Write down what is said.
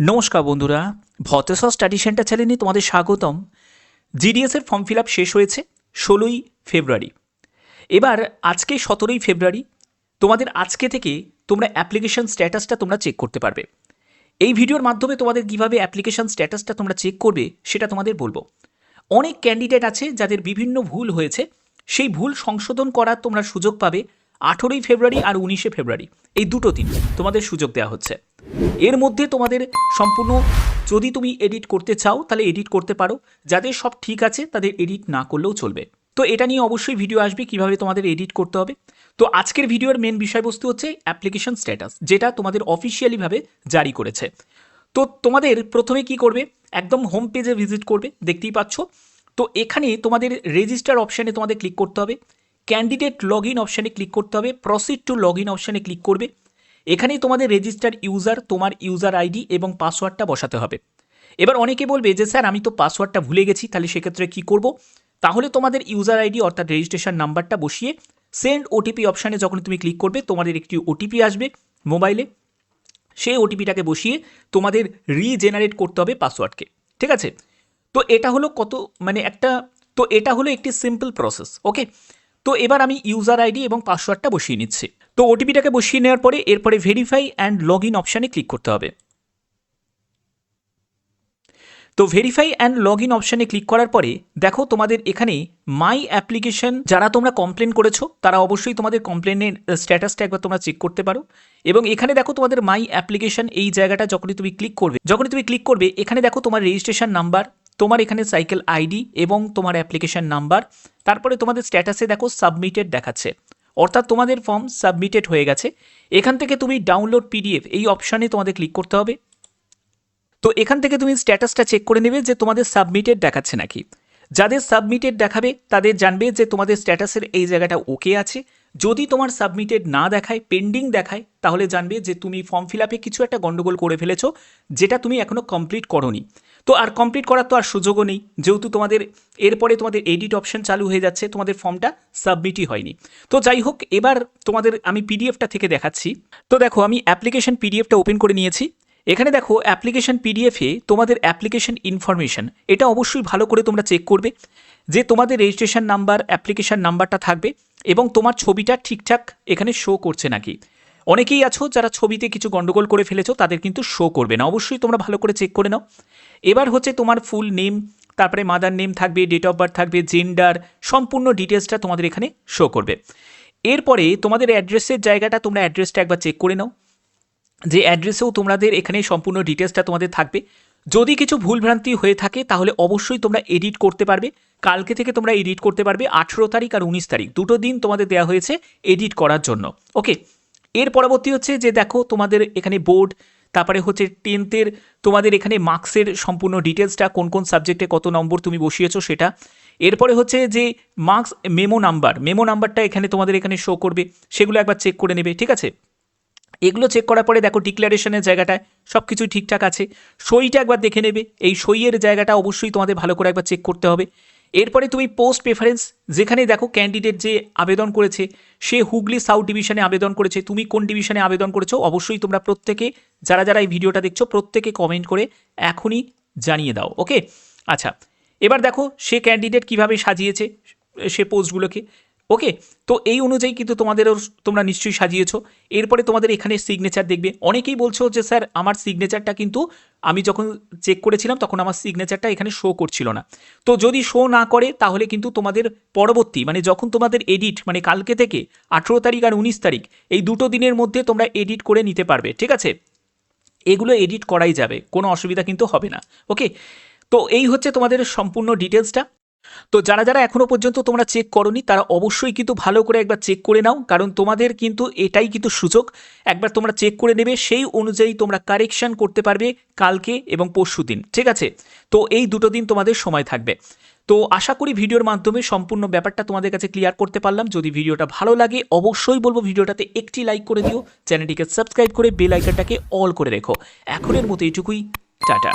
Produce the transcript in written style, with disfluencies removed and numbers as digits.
নমস্কার বন্ধুরা, ভতেশ study centre চ্যানেলে তোমাদের স্বাগতম। জিডিএসের ফর্ম ফিল আপ শেষ হয়েছে 16ই ফেব্রুয়ারি। এবার আজকে 17ই ফেব্রুয়ারি তোমাদের আজকে থেকে তোমরা অ্যাপ্লিকেশন স্ট্যাটাসটা তোমরা চেক করতে পারবে। এই ভিডিওর মাধ্যমে তোমাদের কীভাবে অ্যাপ্লিকেশন স্ট্যাটাসটা তোমরা চেক করবে সেটা তোমাদের বলবো। অনেক ক্যান্ডিডেট আছে যাদের বিভিন্ন ভুল হয়েছে, সেই ভুল সংশোধন করার তোমরা সুযোগ পাবে 18ই ফেব্রুয়ারি আর 19শে ফেব্রুয়ারি, এই দুটো দিন তোমাদের সুযোগ দেওয়া হচ্ছে। এর মধ্যে তোমাদের সম্পূর্ণ যদি তুমি এডিট করতে চাও তাহলে এডিট করতে পারো, যাদের সব ঠিক আছে তাদের এডিট না করলেও চলবে। তো এটা নিয়ে অবশ্যই ভিডিও আসবে কীভাবে তোমাদের এডিট করতে হবে। তো আজকের ভিডিওর মেন বিষয়বস্তু হচ্ছে অ্যাপ্লিকেশন স্ট্যাটাস, যেটা তোমাদের অফিসিয়ালিভাবে জারি করেছে। তো তোমাদের প্রথমে কি করবে, একদম হোম পেজে ভিজিট করবে, দেখতেই পাচ্ছ। তো এখানে তোমাদের রেজিস্টার অপশানে তোমাদের ক্লিক করতে হবে, ক্যান্ডিডেট লগ ইন অপশানে ক্লিক করতে হবে, প্রসিড টু লগ ইন অপশানে ক্লিক করবে। এখানেই তোমাদের রেজিস্টার ইউজার, তোমার ইউজার আইডি এবং পাসওয়ার্ডটা বসাতে হবে। এবার অনেকে বলবে যে স্যার আমি তো পাসওয়ার্ডটা ভুলে গেছি, তাহলে সেক্ষেত্রে কী করব? তাহলে তোমাদের ইউজার আইডি অর্থাৎ রেজিস্ট্রেশন নাম্বারটা বসিয়ে সেন্ড ওটিপি অপশানে যখন তুমি ক্লিক করবে তোমাদের একটি ওটিপি আসবে মোবাইলে, সেই ওটিপিটাকে বসিয়ে তোমাদের রিজেনারেট করতে হবে পাসওয়ার্ডকে, ঠিক আছে? তো এটা হলো এটা হলো একটি সিম্পল প্রসেস, ওকে। তো এবার আমি ইউজার আইডি এবং পাসওয়ার্ডটা বসিয়ে নিচ্ছি। তো ওটিপিটাকে বসিয়ে নেওয়ার পরে এরপরে ভেরিফাই অ্যান্ড লগ ইন অপশানে ক্লিক করতে হবে। তো ভেরিফাই অ্যান্ড লগ ইন অপশানে ক্লিক করার পরে দেখো তোমাদের এখানে মাই অ্যাপ্লিকেশন, যারা তোমরা কমপ্লেন করেছো তারা অবশ্যই তোমাদের কমপ্লেনের স্ট্যাটাসটা একবার তোমরা চেক করতে পারো। এবং এখানে দেখো তোমাদের মাই অ্যাপ্লিকেশন এই জায়গাটা যখনই তুমি ক্লিক করবে এখানে দেখো তোমার রেজিস্ট্রেশন নাম্বার, তোমার এখানে সাইকেল আইডি এবং তোমার অ্যাপ্লিকেশন নাম্বার, তারপরে তোমাদের স্ট্যাটাসে দেখো সাবমিটেড দেখাচ্ছে, অর্থাৎ তোমাদের ফর্ম সাবমিটেড হয়ে গেছে। এখান থেকে তুমি ডাউনলোড পিডিএফ এই অপশানে তোমাদের ক্লিক করতে হবে। তো এখান থেকে তুমি স্ট্যাটাসটা চেক করে নেবে যে তোমাদের সাবমিটেড দেখাচ্ছে নাকি। যাদের সাবমিটেড দেখাবে তাদের জানবে যে তোমাদের স্ট্যাটাসের এই জায়গাটা ওকে আছে। যদি তোমার সাবমিটেড না দেখায়, পেন্ডিং দেখায়, তাহলে জানবে যে তুমি ফর্ম ফিল আপে কিছু একটা গন্ডগোল করে ফেলেছো, যেটা তুমি এখনও কমপ্লিট করোনি। তো আর কমপ্লিট করার তো আর সুযোগও নেই, যেহেতু তোমাদের এরপরে তোমাদের এডিট অপশন চালু হয়ে যাচ্ছে, তোমাদের ফর্মটা সাবমিটই হয়নি। তো যাই হোক, এবার তোমাদের আমি পিডিএফটা থেকে দেখাচ্ছি। তো দেখো আমি অ্যাপ্লিকেশন পিডিএফটা ওপেন করে নিয়েছি। এখানে দেখো অ্যাপ্লিকেশন পিডিএফে তোমাদের অ্যাপ্লিকেশন ইনফরমেশন, এটা অবশ্যই ভালো করে তোমরা চেক করবে যে তোমাদের রেজিস্ট্রেশন নাম্বার, অ্যাপ্লিকেশন নাম্বারটা থাকবে এবং তোমার ছবিটা ঠিকঠাক এখানে শো করছে নাকি। অনেকেই আছো যারা ছবিতে কিছু গন্ডগোল করে ফেলেছো, তাদের কিন্তু শো করবে না, অবশ্যই তোমরা ভালো করে চেক করে নাও। এবার হচ্ছে তোমার ফুল নেম, তারপরে মাদার নেম থাকবে, ডেট অফ বার্থ থাকবে, জেন্ডার, সম্পূর্ণ ডিটেলসটা তোমাদের এখানে শো করবে। এরপরে তোমাদের অ্যাড্রেসের জায়গাটা, তোমরা অ্যাড্রেসটা একবার চেক করে নাও যে অ্যাড্রেসেও তোমাদের এখানে সম্পূর্ণ ডিটেলসটা তোমাদের থাকবে। যদি কিছু ভুলভ্রান্তি হয়ে থাকে তাহলে অবশ্যই তোমরা এডিট করতে পারবে। কালকে থেকে তোমরা এডিট করতে পারবে। 18 তারিখ আর 19 তারিখ দুটো দিন তোমাদের দেওয়া হয়েছে এডিট করার জন্য, ওকে। এর পরবর্তী হচ্ছে যে দেখো তোমাদের এখানে বোর্ড, তারপরে হচ্ছে 10th তোমাদের এখানে মার্কসের সম্পূর্ণ ডিটেলসটা, কোন কোন সাবজেক্টে কত নম্বর তুমি বসিয়েছো সেটা। এরপরে হচ্ছে যে মার্কস মেমো নাম্বারটা এখানে তোমাদের এখানে শো করবে, সেগুলো একবার চেক করে নেবে, ঠিক আছে? এগুলো চেক করার পরে দেখো ডিক্লারেশনের জায়গাটায় সব কিছুই ঠিকঠাক আছে। সইটা একবার দেখে নেবে, এই সইয়ের জায়গাটা অবশ্যই তোমাদের ভালো করে একবার চেক করতে হবে। এরপরে তুমি পোস্ট প্রেফারেন্স, যেখানে দেখো ক্যান্ডিডেট যে আবেদন করেছে সে হুগলি সাউথ ডিভিশনে আবেদন করেছে, তুমি কোন ডিভিশনে আবেদন করেছো অবশ্যই তোমরা প্রত্যেকে, যারা যারা এই ভিডিওটা দেখছো প্রত্যেকে কমেন্ট করে এখনই জানিয়ে দাও, ওকে। আচ্ছা, এবার দেখো সে ক্যান্ডিডেট কিভাবে সাজিয়েছে সে পোস্টগুলোকে, ওকে। তো এই অনুযায়ী কিন্তু তোমরা নিশ্চয়ই সাজিয়েছো। এরপরে তোমাদের এখানে সিগনেচার দেখবে। অনেকেই বলছো যে স্যার আমার সিগনেচারটা কিন্তু আমি যখন চেক করেছিলাম তখন আমার সিগনেচারটা এখানে শো করছিল না। তো যদি শো না করে তাহলে কিন্তু তোমাদের পরবর্তী যখন তোমাদের এডিট কালকে থেকে 18 তারিখ আর 19 তারিখ এই দুটো দিনের মধ্যে তোমরা এডিট করে নিতে পারবে, ঠিক আছে? এগুলো এডিট করাই যাবে, কোনো অসুবিধা কিন্তু হবে না, ওকে। তো এই হচ্ছে তোমাদের সম্পূর্ণ ডিটেলসটা। তো যারা যারা এখনও পর্যন্ত তোমরা চেক করোনি তারা অবশ্যই কিন্তু ভালো করে একবার চেক করে নাও, কারণ তোমাদের কিন্তু এটাই কিন্তু সুযোগ। একবার তোমরা চেক করে নেবে, সেই অনুযায়ী তোমরা কারেকশন করতে পারবে কালকে এবং পরশু দিন, ঠিক আছে? তো এই দুটো দিন তোমাদের সময় থাকবে। তো আশা করি ভিডিওর মাধ্যমে সম্পূর্ণ ব্যাপারটা তোমাদের কাছে ক্লিয়ার করতে পারলাম। যদি ভিডিওটা ভালো লাগে অবশ্যই বলবো ভিডিওটাতে একটি লাইক করে দিও, চ্যানেলটিকে সাবস্ক্রাইব করে বেল আইকনটাকে অল করে রেখো। এখনের মতো এইটুকুই, টাটা।